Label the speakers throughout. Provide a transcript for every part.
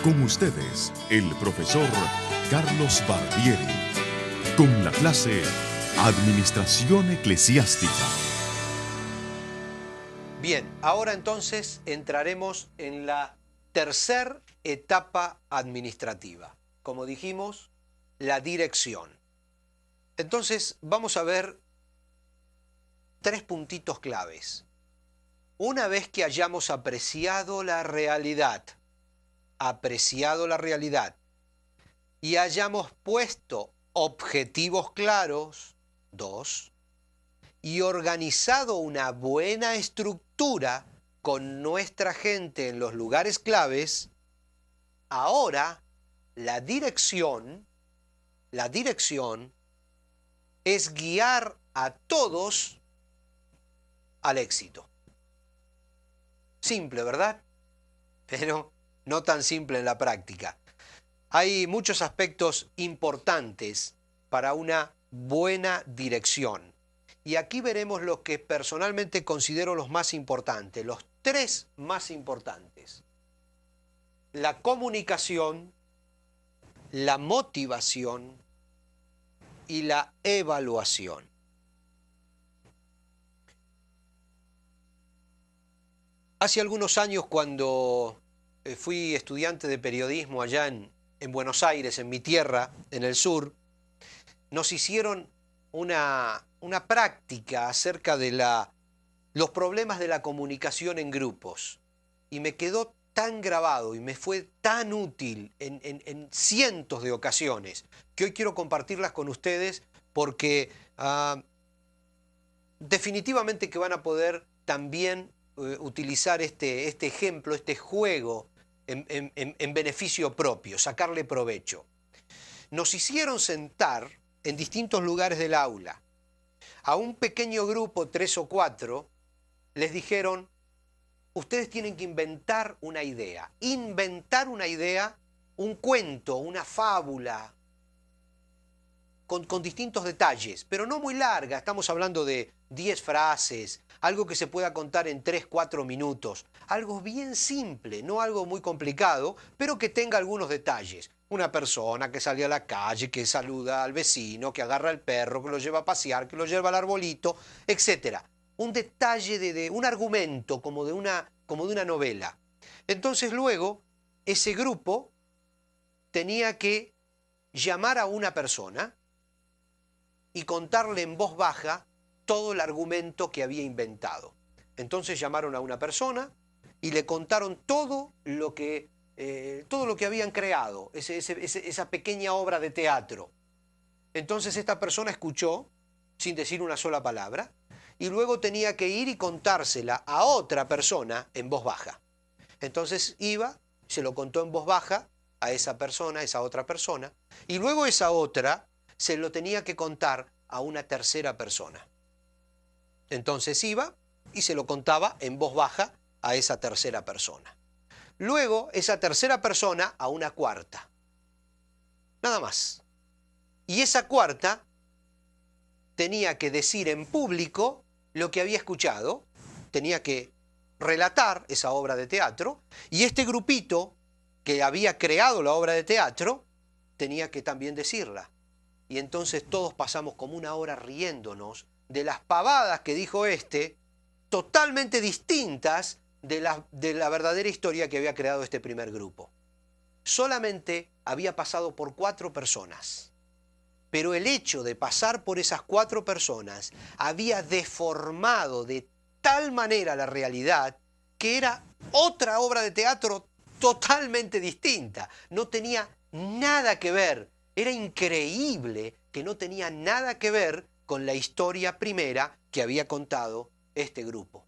Speaker 1: Con ustedes, el profesor Carlos Barbieri, con la clase Administración Eclesiástica.
Speaker 2: Bien, ahora entonces entraremos en la tercera etapa administrativa. Como dijimos, la dirección. Entonces vamos a ver tres puntitos claves. Una vez que hayamos apreciado la realidad y hayamos puesto objetivos claros, dos, y organizado una buena estructura con nuestra gente en los lugares claves, ahora la dirección es guiar a todos al éxito. Simple, ¿verdad? Pero no tan simple en la práctica. Hay muchos aspectos importantes para una buena dirección. Y aquí veremos lo que personalmente considero los más importantes, los tres más importantes. La comunicación, la motivación y la evaluación. Hace algunos años, cuando fui estudiante de periodismo allá en Buenos Aires, en mi tierra, en el sur, nos hicieron una práctica acerca de los problemas de la comunicación en grupos. Y me quedó tan grabado y me fue tan útil en cientos de ocasiones que hoy quiero compartirlas con ustedes porque definitivamente que van a poder también utilizar este ejemplo, este juego en beneficio propio, sacarle provecho. Nos hicieron sentar en distintos lugares del aula. A un pequeño grupo, 3 o 4, les dijeron: ustedes tienen que inventar una idea, un cuento, una fábula, con distintos detalles, pero no muy larga. Estamos hablando de 10 frases, algo que se pueda contar en 3, 4 minutos, algo bien simple, no algo muy complicado, pero que tenga algunos detalles. Una persona que sale a la calle, que saluda al vecino, que agarra al perro, que lo lleva a pasear, que lo lleva al arbolito, etc. Un detalle un argumento como de una novela. Entonces luego ese grupo tenía que llamar a una persona y contarle en voz baja todo el argumento que había inventado. Entonces llamaron a una persona y le contaron todo lo que habían creado, esa pequeña obra de teatro. Entonces esta persona escuchó sin decir una sola palabra y luego tenía que ir y contársela a otra persona en voz baja. Entonces iba, se lo contó en voz baja a esa persona, a esa otra persona, y luego esa otra se lo tenía que contar a una tercera persona. Entonces iba y se lo contaba en voz baja a esa tercera persona. Luego esa tercera persona a una cuarta. Nada más. Y esa cuarta tenía que decir en público lo que había escuchado, tenía que relatar esa obra de teatro, y este grupito que había creado la obra de teatro tenía que también decirla. Y entonces todos pasamos como una hora riéndonos de las pavadas que dijo totalmente distintas de la verdadera historia que había creado este primer grupo. Solamente había pasado por 4 personas. Pero el hecho de pasar por esas 4 personas había deformado de tal manera la realidad que era otra obra de teatro totalmente distinta. No tenía nada que ver. Era increíble que no tenía nada que ver con la historia primera que había contado este grupo,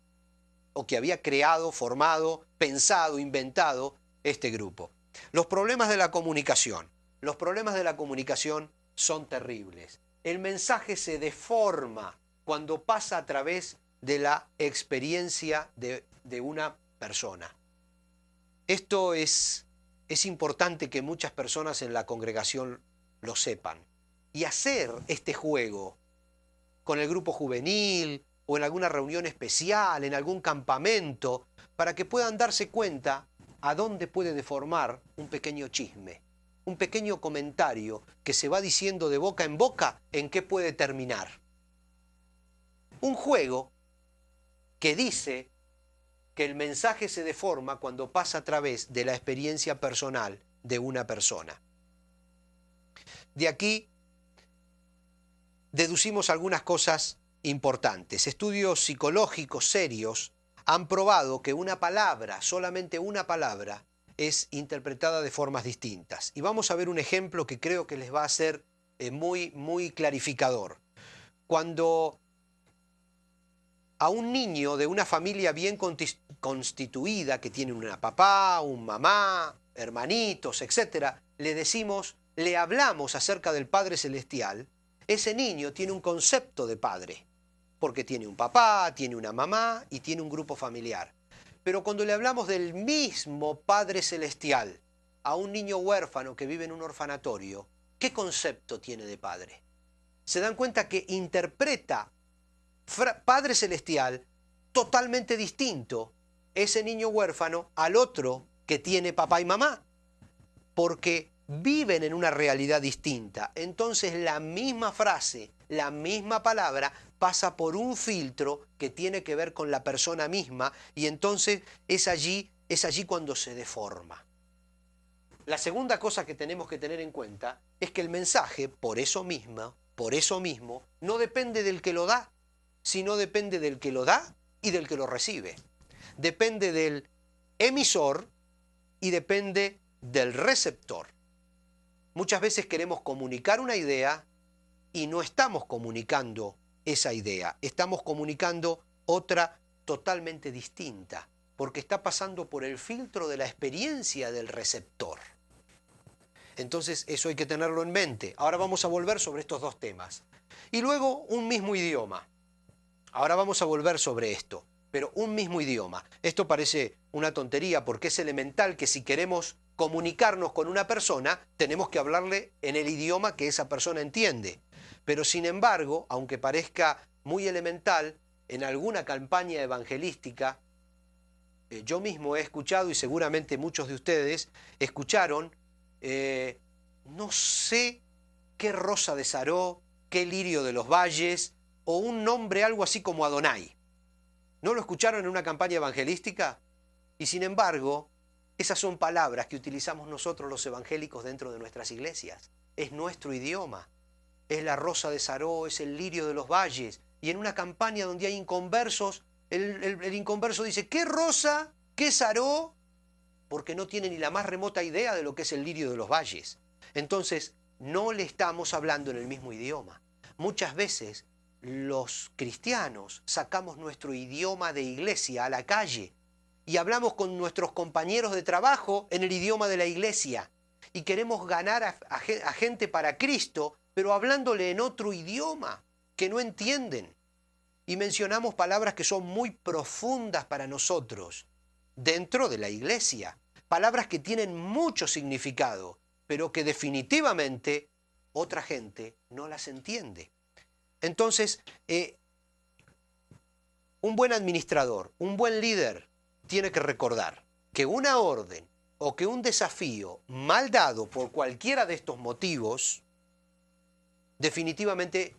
Speaker 2: o que había creado, formado, pensado, inventado este grupo. Los problemas de la comunicación. Los problemas de la comunicación son terribles. El mensaje se deforma cuando pasa a través de la experiencia de una persona. Esto es importante que muchas personas en la congregación lo sepan. Y hacer este juego con el grupo juvenil o en alguna reunión especial, en algún campamento, para que puedan darse cuenta ¿A dónde puede deformar un pequeño chisme? Un pequeño comentario que se va diciendo de boca en boca, ¿en qué puede terminar? Un juego que dice que el mensaje se deforma cuando pasa a través de la experiencia personal de una persona. De aquí deducimos algunas cosas importantes. Estudios psicológicos serios han probado que una palabra, solamente una palabra, es interpretada de formas distintas. Y vamos a ver un ejemplo que creo que les va a ser muy clarificador. Cuando a un niño de una familia bien constituida, que tiene un papá, un mamá, hermanitos, etc., le hablamos acerca del Padre Celestial, ese niño tiene un concepto de padre, porque tiene un papá, tiene una mamá y tiene un grupo familiar. Pero cuando le hablamos del mismo Padre Celestial a un niño huérfano que vive en un orfanatorio, ¿qué concepto tiene de padre? Se dan cuenta que interpreta Padre Celestial totalmente distinto ese niño huérfano al otro que tiene papá y mamá, porque viven en una realidad distinta. Entonces la misma frase, la misma palabra pasa por un filtro que tiene que ver con la persona misma, y entonces es allí cuando se deforma. La segunda cosa que tenemos que tener en cuenta es que el mensaje, por eso mismo, no depende del que lo da, sino depende del que lo da y del que lo recibe. Depende del emisor y depende del receptor. Muchas veces queremos comunicar una idea y no estamos comunicando esa idea, estamos comunicando otra totalmente distinta, porque está pasando por el filtro de la experiencia del receptor. Entonces eso hay que tenerlo en mente. Ahora vamos a volver sobre estos dos temas. Y luego un mismo idioma. Ahora vamos a volver sobre esto, pero un mismo idioma. Esto parece una tontería porque es elemental que si queremos comunicarnos con una persona, tenemos que hablarle en el idioma que esa persona entiende. Pero sin embargo, aunque parezca muy elemental, en alguna campaña evangelística, yo mismo he escuchado, y seguramente muchos de ustedes escucharon, no sé qué rosa de Saró, qué lirio de los valles, o un nombre algo así como Adonai. ¿No lo escucharon en una campaña evangelística? Y sin embargo, esas son palabras que utilizamos nosotros los evangélicos dentro de nuestras iglesias. Es nuestro idioma. Es la rosa de Saró, es el lirio de los valles. Y en una campaña donde hay inconversos, el inconverso dice, ¿qué rosa? ¿Qué Saró? Porque no tiene ni la más remota idea de lo que es el lirio de los valles. Entonces, no le estamos hablando en el mismo idioma. Muchas veces los cristianos sacamos nuestro idioma de iglesia a la calle y hablamos con nuestros compañeros de trabajo en el idioma de la iglesia y queremos ganar a gente para Cristo, pero hablándole en otro idioma que no entienden. Y mencionamos palabras que son muy profundas para nosotros dentro de la iglesia, palabras que tienen mucho significado, pero que definitivamente otra gente no las entiende. Entonces, un buen administrador, un buen líder, tiene que recordar que una orden o que un desafío mal dado por cualquiera de estos motivos, definitivamente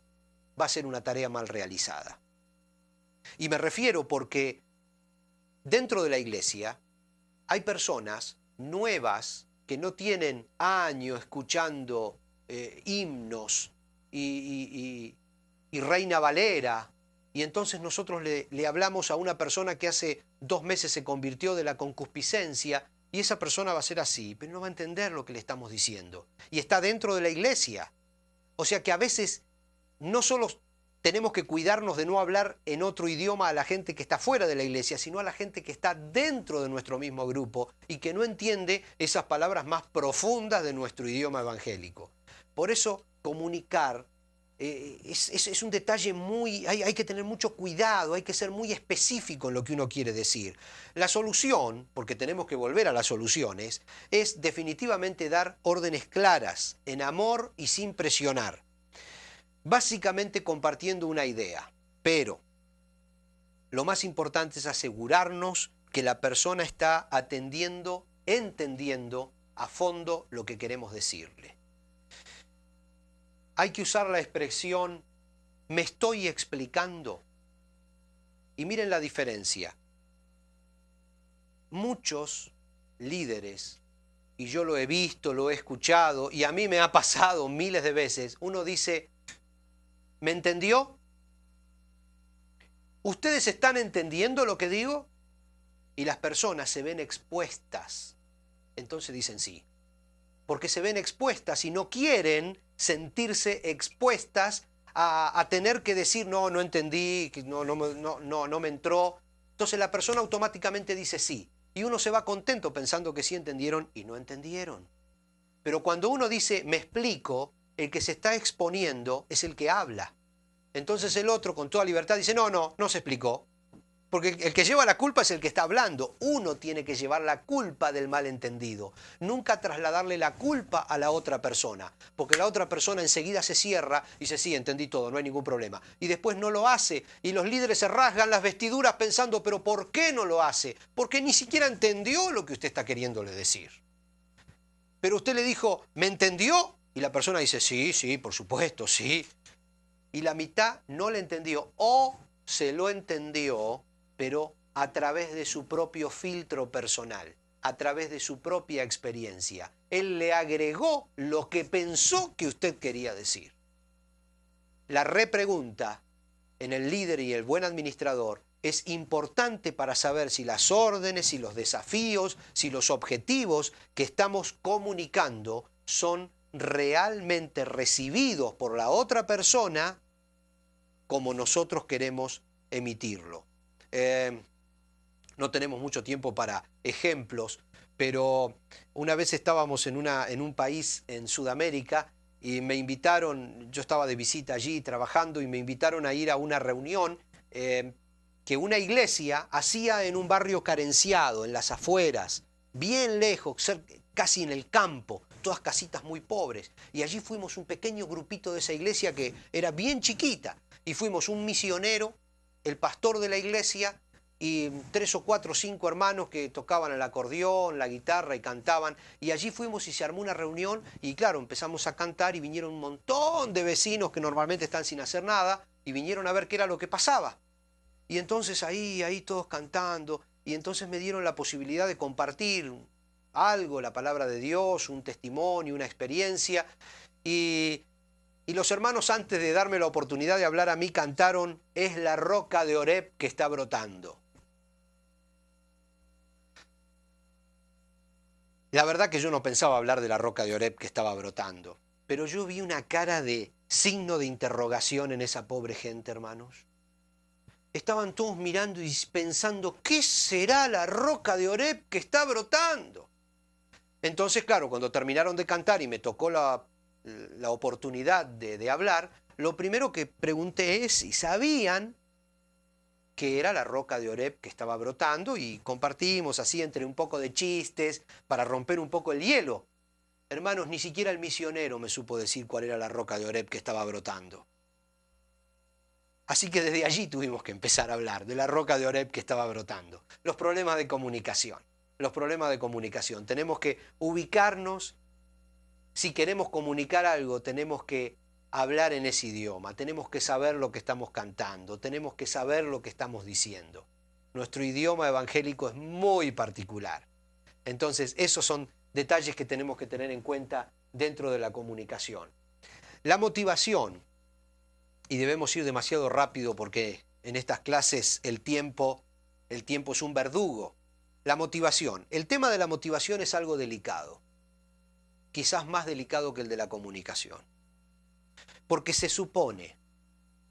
Speaker 2: va a ser una tarea mal realizada. Y me refiero porque dentro de la iglesia hay personas nuevas que no tienen años escuchando himnos y Reina Valera, y entonces nosotros le hablamos a una persona que hace 2 meses se convirtió de la concupiscencia, y esa persona va a ser así, pero no va a entender lo que le estamos diciendo. Y está dentro de la iglesia. O sea que a veces no solo tenemos que cuidarnos de no hablar en otro idioma a la gente que está fuera de la iglesia, sino a la gente que está dentro de nuestro mismo grupo y que no entiende esas palabras más profundas de nuestro idioma evangélico. Por eso comunicar es un detalle hay que tener mucho cuidado, hay que ser muy específico en lo que uno quiere decir. La solución, porque tenemos que volver a las soluciones, es definitivamente dar órdenes claras, en amor y sin presionar. Básicamente compartiendo una idea, pero lo más importante es asegurarnos que la persona está atendiendo entendiendo a fondo lo que queremos decirle. Hay que usar la expresión "me estoy explicando". Y miren la diferencia. Muchos líderes, y yo lo he visto, lo he escuchado, y a mí me ha pasado miles de veces, uno dice, ¿me entendió? ¿Ustedes están entendiendo lo que digo? Y las personas se ven expuestas. Entonces dicen sí. Porque se ven expuestas y no quieren sentirse expuestas a tener que decir, no entendí, no me entró. Entonces la persona automáticamente dice sí. Y uno se va contento pensando que sí entendieron y no entendieron. Pero cuando uno dice, me explico, el que se está exponiendo es el que habla. Entonces el otro con toda libertad dice, no se explicó. Porque el que lleva la culpa es el que está hablando. Uno tiene que llevar la culpa del malentendido. Nunca trasladarle la culpa a la otra persona. Porque la otra persona enseguida se cierra y dice, sí, entendí todo, no hay ningún problema. Y después no lo hace. Y los líderes se rasgan las vestiduras pensando, pero ¿por qué no lo hace? Porque ni siquiera entendió lo que usted está queriéndole decir. Pero usted le dijo, ¿me entendió? Y la persona dice, sí, por supuesto, sí. Y la mitad no le entendió. O se lo entendió, pero a través de su propio filtro personal, a través de su propia experiencia. Él le agregó lo que pensó que usted quería decir. La repregunta en el líder y el buen administrador es importante para saber si las órdenes, si los desafíos, si los objetivos que estamos comunicando son realmente recibidos por la otra persona como nosotros queremos emitirlo. No tenemos mucho tiempo para ejemplos, pero una vez estábamos en un país en Sudamérica y me invitaron, yo estaba de visita allí trabajando y me invitaron a ir a una reunión que una iglesia hacía en un barrio carenciado, en las afueras, bien lejos, casi en el campo, todas casitas muy pobres. Y allí fuimos un pequeño grupito de esa iglesia que era bien chiquita. Y fuimos un misionero, el pastor de la iglesia y 3 o 4 o 5 hermanos que tocaban el acordeón, la guitarra y cantaban. Y allí fuimos y se armó una reunión y claro, empezamos a cantar y vinieron un montón de vecinos que normalmente están sin hacer nada y vinieron a ver qué era lo que pasaba. Y entonces ahí todos cantando y entonces me dieron la posibilidad de compartir algo, la palabra de Dios, un testimonio, una experiencia. Y los hermanos, antes de darme la oportunidad de hablar a mí, cantaron, es la roca de Oreb que está brotando. La verdad que yo no pensaba hablar de la roca de Oreb que estaba brotando, pero yo vi una cara de signo de interrogación en esa pobre gente, hermanos. Estaban todos mirando y pensando, ¿qué será la roca de Oreb que está brotando? Entonces, claro, cuando terminaron de cantar y me tocó la oportunidad de hablar, lo primero que pregunté es si sabían que era la roca de Oreb que estaba brotando y compartimos así entre un poco de chistes para romper un poco el hielo. Hermanos, ni siquiera el misionero me supo decir cuál era la roca de Oreb que estaba brotando. Así que desde allí tuvimos que empezar a hablar de la roca de Oreb que estaba brotando. Los problemas de comunicación. Los problemas de comunicación. Tenemos que ubicarnos. Si queremos comunicar algo, tenemos que hablar en ese idioma. Tenemos que saber lo que estamos cantando. Tenemos que saber lo que estamos diciendo. Nuestro idioma evangélico es muy particular. Entonces, esos son detalles que tenemos que tener en cuenta dentro de la comunicación. La motivación. Y debemos ir demasiado rápido porque en estas clases el tiempo es un verdugo. La motivación. El tema de la motivación es algo delicado. Quizás más delicado que el de la comunicación. Porque se supone,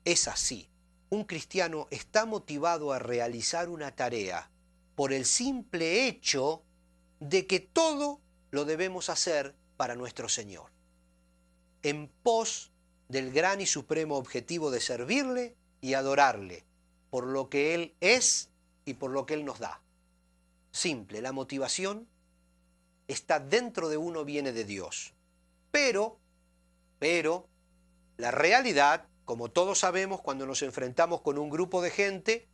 Speaker 2: es así, un cristiano está motivado a realizar una tarea por el simple hecho de que todo lo debemos hacer para nuestro Señor. En pos del gran y supremo objetivo de servirle y adorarle por lo que Él es y por lo que Él nos da. Simple, la motivación está dentro de uno, viene de Dios. Pero, la realidad, como todos sabemos cuando nos enfrentamos con un grupo de gente,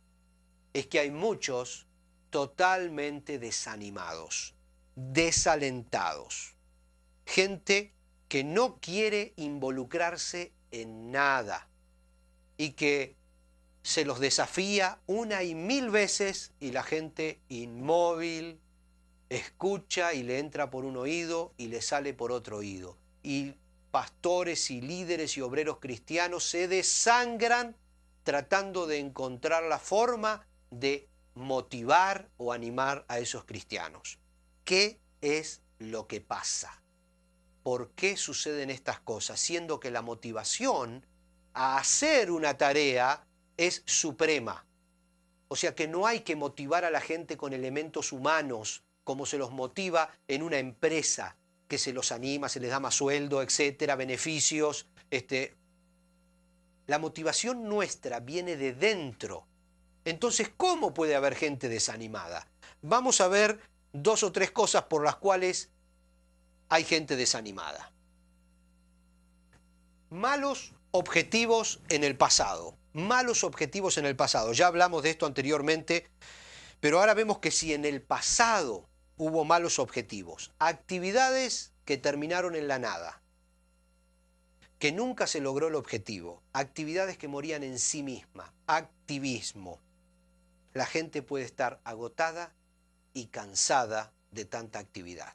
Speaker 2: es que hay muchos totalmente desanimados. desalentados. Gente que no quiere involucrarse en nada y que se los desafía una y mil veces y la gente inmóvil escucha y le entra por un oído y le sale por otro oído. Y pastores y líderes y obreros cristianos se desangran tratando de encontrar la forma de motivar o animar a esos cristianos. ¿Qué es lo que pasa? ¿Por qué suceden estas cosas? Siendo que la motivación a hacer una tarea es suprema. O sea que no hay que motivar a la gente con elementos humanos, como se los motiva en una empresa, que se los anima, se les da más sueldo, etcétera, beneficios. La motivación nuestra viene de dentro. Entonces, ¿cómo puede haber gente desanimada? Vamos a ver 2 o 3 cosas por las cuales hay gente desanimada. Malos objetivos en el pasado. Malos objetivos en el pasado. Ya hablamos de esto anteriormente, pero ahora vemos que si en el pasado hubo malos objetivos, actividades que terminaron en la nada, que nunca se logró el objetivo, actividades que morían en sí misma, activismo, la gente puede estar agotada y cansada de tanta actividad.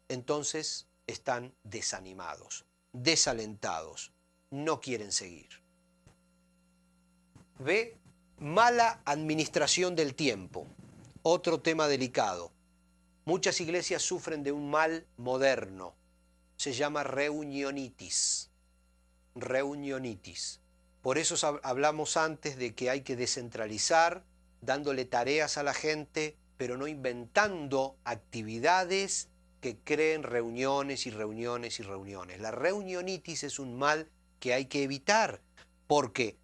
Speaker 2: Entonces están desanimados, desalentados, no quieren seguir. B, mala administración del tiempo, otro tema delicado. Muchas iglesias sufren de un mal moderno, se llama reunionitis. Reunionitis. Por eso hablamos antes de que hay que descentralizar, dándole tareas a la gente, pero no inventando actividades que creen reuniones y reuniones y reuniones. La reunionitis es un mal que hay que evitar, porque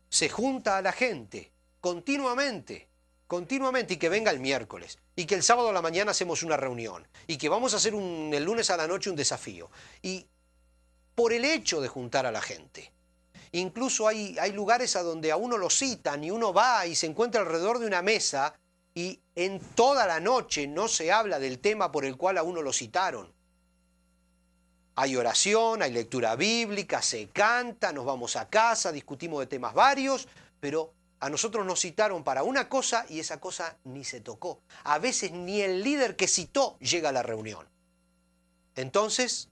Speaker 2: se junta a la gente continuamente, y que venga el miércoles, y que el sábado a la mañana hacemos una reunión, y que vamos a hacer el lunes a la noche un desafío. Y por el hecho de juntar a la gente. Incluso hay lugares a donde a uno lo citan y uno va y se encuentra alrededor de una mesa y en toda la noche no se habla del tema por el cual a uno lo citaron. Hay oración, hay lectura bíblica, se canta, nos vamos a casa, discutimos de temas varios, pero a nosotros nos citaron para una cosa y esa cosa ni se tocó. A veces ni el líder que citó llega a la reunión. Entonces,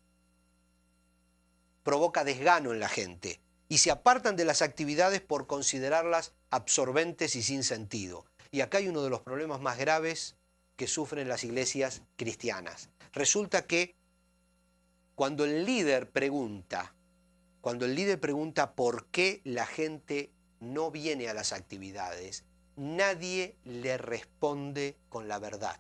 Speaker 2: provoca desgano en la gente y se apartan de las actividades por considerarlas absorbentes y sin sentido. Y acá hay uno de los problemas más graves que sufren las iglesias cristianas. Resulta que cuando el líder pregunta por qué la gente no viene a las actividades, nadie le responde con la verdad.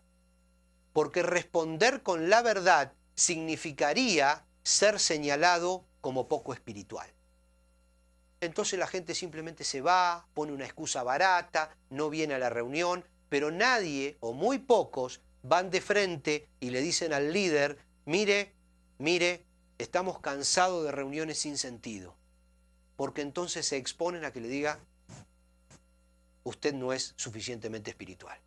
Speaker 2: Porque responder con la verdad significaría ser señalado como poco espiritual. Entonces la gente simplemente se va, pone una excusa barata, no viene a la reunión, pero nadie o muy pocos van de frente y le dicen al líder, mire, estamos cansados de reuniones sin sentido. Porque entonces se exponen a que le diga, usted no es suficientemente espiritual.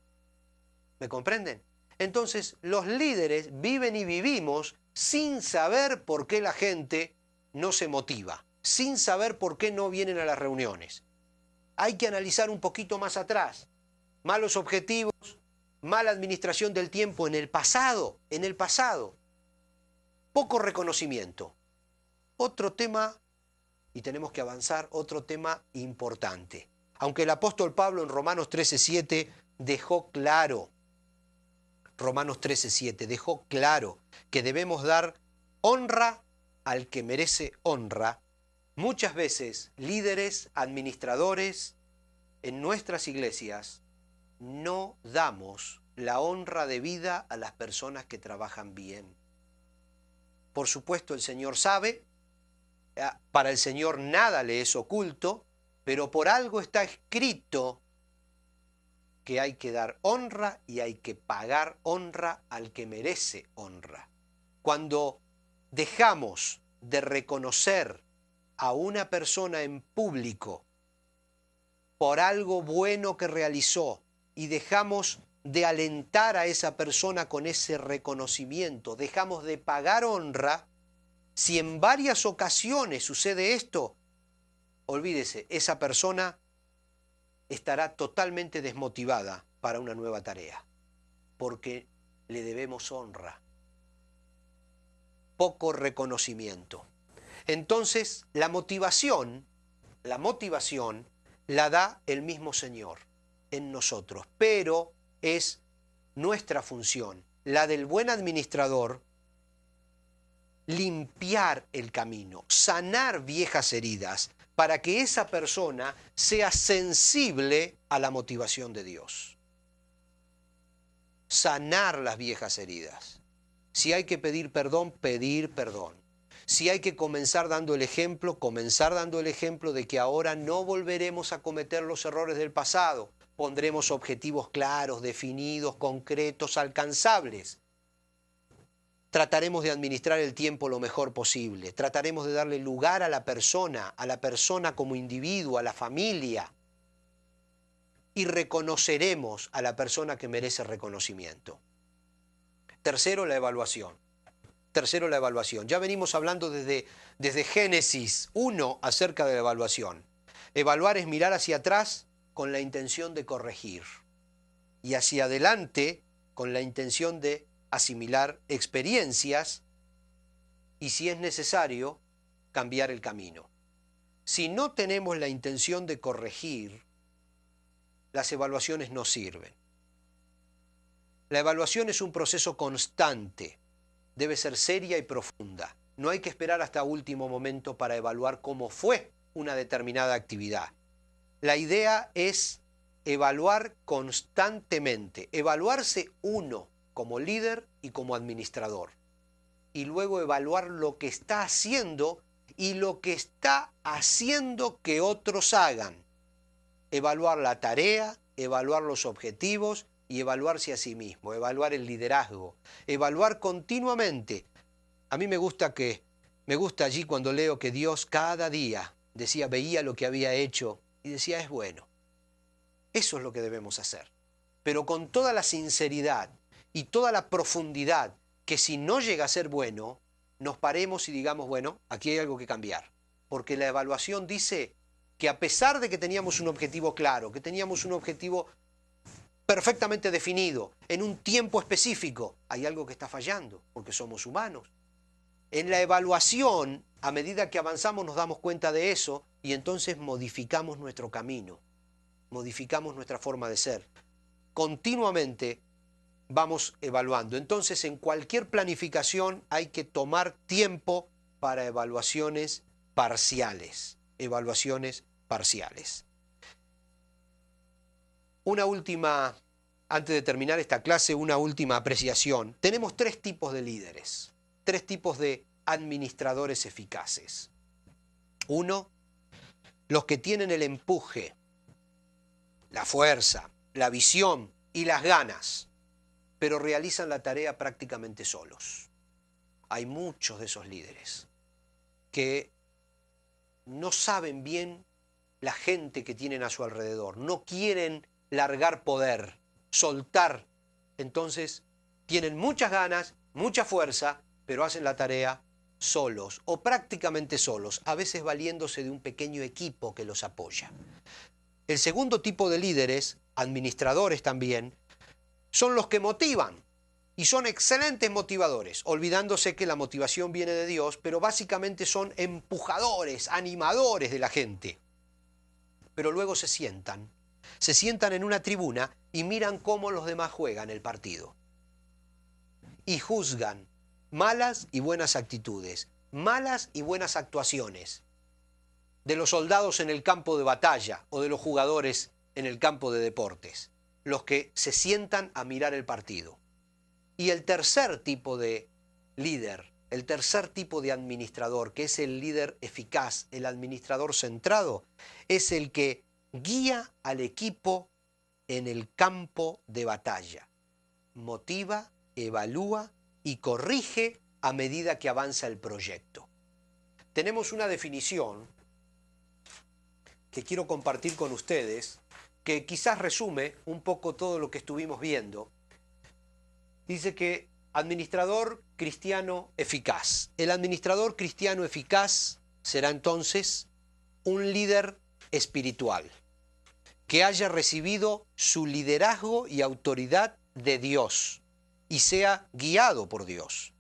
Speaker 2: ¿Me comprenden? Entonces los líderes viven y vivimos sin saber por qué la gente no se motiva, sin saber por qué no vienen a las reuniones. Hay que analizar un poquito más atrás. Malos objetivos, mala administración del tiempo en el pasado. Poco reconocimiento. Otro tema, y tenemos que avanzar, otro tema importante. Aunque el apóstol Pablo en Romanos 13:7 dejó claro, que debemos dar honra al que merece honra, muchas veces líderes, administradores en nuestras iglesias no damos la honra debida a las personas que trabajan bien. Por supuesto, el Señor sabe, para el Señor nada le es oculto, pero por algo está escrito que hay que dar honra y hay que pagar honra al que merece honra. Cuando dejamos de reconocer a una persona en público por algo bueno que realizó y dejamos de alentar a esa persona con ese reconocimiento. Dejamos de pagar honra. Si en varias ocasiones sucede esto, olvídese, esa persona estará totalmente desmotivada para una nueva tarea, porque le debemos honra, poco reconocimiento. Entonces, la motivación la da el mismo Señor en nosotros, pero es nuestra función, la del buen administrador, limpiar el camino, sanar viejas heridas, para que esa persona sea sensible a la motivación de Dios. Sanar las viejas heridas. Si hay que pedir perdón, pedir perdón. Si hay que comenzar dando el ejemplo, comenzar dando el ejemplo de que ahora no volveremos a cometer los errores del pasado. Pondremos objetivos claros, definidos, concretos, alcanzables. Trataremos de administrar el tiempo lo mejor posible. Trataremos de darle lugar a la persona como individuo, a la familia. Y reconoceremos a la persona que merece reconocimiento. Tercero, la evaluación. Ya venimos hablando desde Génesis 1 acerca de la evaluación. Evaluar es mirar hacia atrás con la intención de corregir y hacia adelante con la intención de asimilar experiencias y, si es necesario, cambiar el camino. Si no tenemos la intención de corregir, las evaluaciones no sirven. La evaluación es un proceso constante, debe ser seria y profunda. No hay que esperar hasta último momento para evaluar cómo fue una determinada actividad. La idea es evaluar constantemente, evaluarse uno como líder y como administrador, y luego evaluar lo que está haciendo y lo que está haciendo que otros hagan. Evaluar la tarea, evaluar los objetivos y evaluarse a sí mismo, evaluar el liderazgo, evaluar continuamente. A mí me gusta allí cuando leo que Dios cada día veía lo que había hecho y decía, es bueno. Eso es lo que debemos hacer, pero con toda la sinceridad y toda la profundidad, que si no llega a ser bueno, nos paremos y digamos, bueno, aquí hay algo que cambiar. Porque la evaluación dice que a pesar de que teníamos un objetivo claro, que teníamos un objetivo perfectamente definido, en un tiempo específico, hay algo que está fallando, porque somos humanos. En la evaluación, a medida que avanzamos, nos damos cuenta de eso y entonces modificamos nuestro camino, modificamos nuestra forma de ser. Continuamente vamos evaluando. Entonces, en cualquier planificación hay que tomar tiempo para evaluaciones parciales. Antes de terminar esta clase, una última apreciación. Tenemos tres tipos de líderes, tres tipos de administradores eficaces. Uno, los que tienen el empuje, la fuerza, la visión y las ganas, pero realizan la tarea prácticamente solos. Hay muchos de esos líderes que no saben bien la gente que tienen a su alrededor, no quieren largar poder, soltar. Entonces tienen muchas ganas, mucha fuerza, pero hacen la tarea solos o prácticamente solos, a veces valiéndose de un pequeño equipo que los apoya. El segundo tipo de líderes, administradores también, son los que motivan y son excelentes motivadores, olvidándose que la motivación viene de Dios, pero básicamente son empujadores, animadores de la gente. Pero luego se sientan en una tribuna y miran cómo los demás juegan el partido. Y juzgan malas y buenas actitudes, malas y buenas actuaciones de los soldados en el campo de batalla o de los jugadores en el campo de deportes, los que se sientan a mirar el partido. Y el tercer tipo de líder, el tercer tipo de administrador, que es el líder eficaz, el administrador centrado, es el que guía al equipo en el campo de batalla. Motiva, evalúa y corrige a medida que avanza el proyecto. Tenemos una definición que quiero compartir con ustedes, que quizás resume un poco todo lo que estuvimos viendo. Dice que administrador cristiano eficaz. El administrador cristiano eficaz será entonces un líder espiritual que haya recibido su liderazgo y autoridad de Dios y sea guiado por Dios,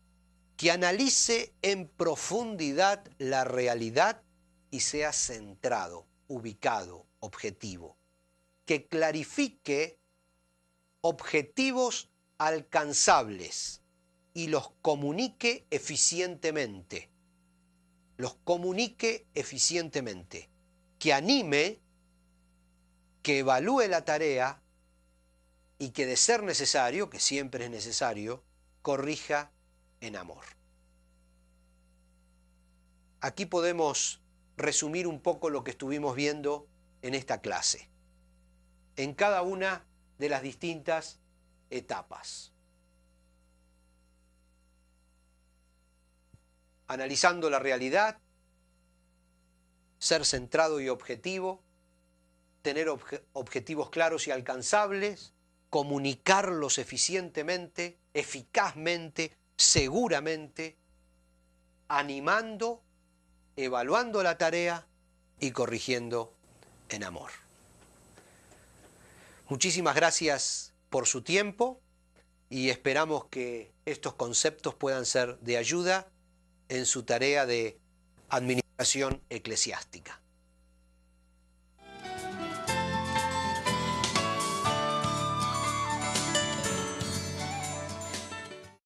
Speaker 2: que analice en profundidad la realidad y sea centrado, ubicado, objetivo, que clarifique objetivos alcanzables y los comunique eficientemente. Que anime, que evalúe la tarea y que de ser necesario, que siempre es necesario, corrija en amor. Aquí podemos resumir un poco lo que estuvimos viendo en esta clase, en cada una de las distintas etapas. Analizando la realidad, ser centrado y objetivo, tener objetivos claros y alcanzables, comunicarlos eficientemente, eficazmente, seguramente, animando, evaluando la tarea y corrigiendo en amor. Muchísimas gracias por su tiempo y esperamos que estos conceptos puedan ser de ayuda en su tarea de administración eclesiástica.